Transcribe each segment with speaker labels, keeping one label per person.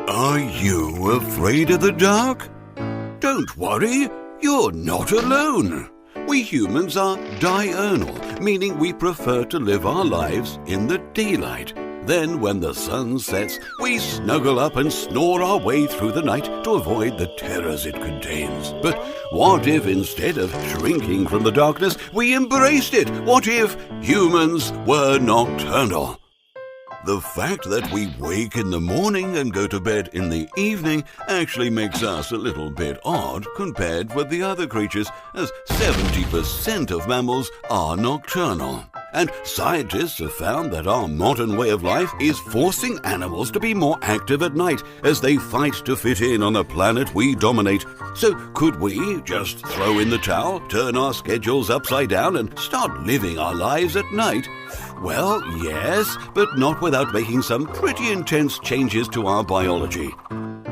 Speaker 1: Are you afraid of the dark? Don't worry, you're not alone. We humans are diurnal, meaning we prefer to live our lives in the daylight. Then when the sun sets, we snuggle up and snore our way through the night to avoid the terrors it contains. But what if instead of shrinking from the darkness, we embraced it? What if humans were nocturnal? The fact that we wake in the morning and go to bed in the evening actually makes us a little bit odd compared with the other creatures, as 70% of mammals are nocturnal. And scientists have found that our modern way of life is forcing animals to be more active at night as they fight to fit in on the planet we dominate. So could we just throw in the towel, turn our schedules upside down and start living our lives at night? Well, yes, but not without making some pretty intense changes to our biology.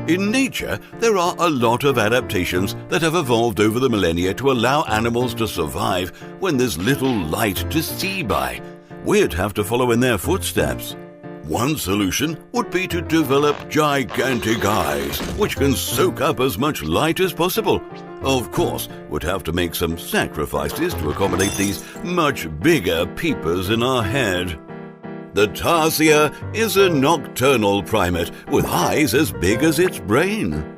Speaker 1: In nature, there are a lot of adaptations that have evolved over the millennia to allow animals to survive when there's little light to see by. We'd have to follow in their footsteps. One solution would be to develop gigantic eyes, which can soak up as much light as possible. Of course, we'd have to make some sacrifices to accommodate these much bigger peepers in our head. The tarsier is a nocturnal primate with eyes as big as its brain.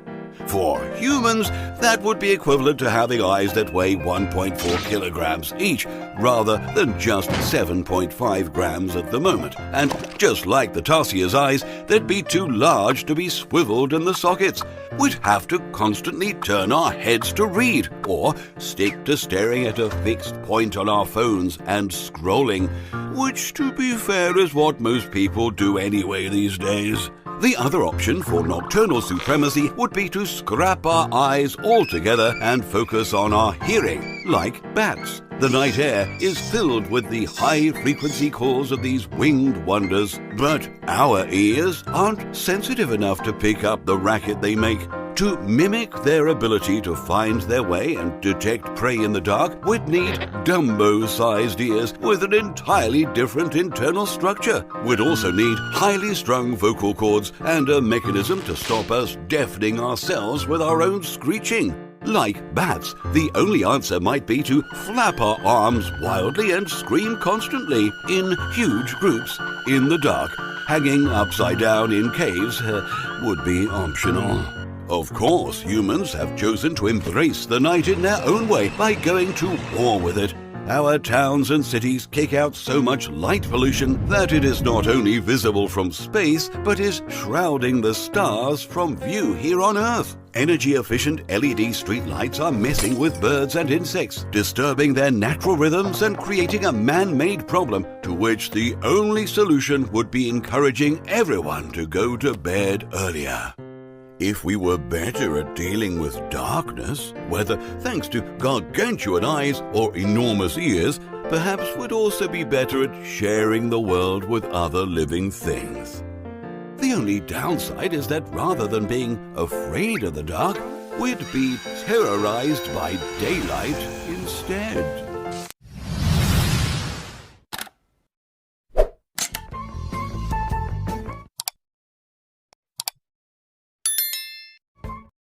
Speaker 1: For humans, that would be equivalent to having eyes that weigh 1.4 kilograms each, rather than just 7.5 grams at the moment. And just like the tarsier's eyes, they'd be too large to be swiveled in the sockets. We'd have to constantly turn our heads to read, or stick to staring at a fixed point on our phones and scrolling, which, to be fair, is what most people do anyway these days. The other option for nocturnal supremacy would be to scrap our eyes altogether and focus on our hearing, like bats. The night air is filled with the high-frequency calls of these winged wonders, but our ears aren't sensitive enough to pick up the racket they make. To mimic their ability to find their way and detect prey in the dark, we'd need Dumbo-sized ears with an entirely different internal structure. We'd also need highly strung vocal cords and a mechanism to stop us deafening ourselves with our own screeching. Like bats, the only answer might be to flap our arms wildly and scream constantly in huge groups in the dark. Hanging upside down in caves would be optional. Of course, humans have chosen to embrace the night in their own way by going to war with it. Our towns and cities kick out so much light pollution that it is not only visible from space, but is shrouding the stars from view here on Earth. Energy-efficient LED streetlights are messing with birds and insects, disturbing their natural rhythms and creating a man-made problem to which the only solution would be encouraging everyone to go to bed earlier. If we were better at dealing with darkness, whether thanks to gargantuan eyes or enormous ears, perhaps we'd also be better at sharing the world with other living things. The only downside is that rather than being afraid of the dark, we'd be terrorized by daylight instead.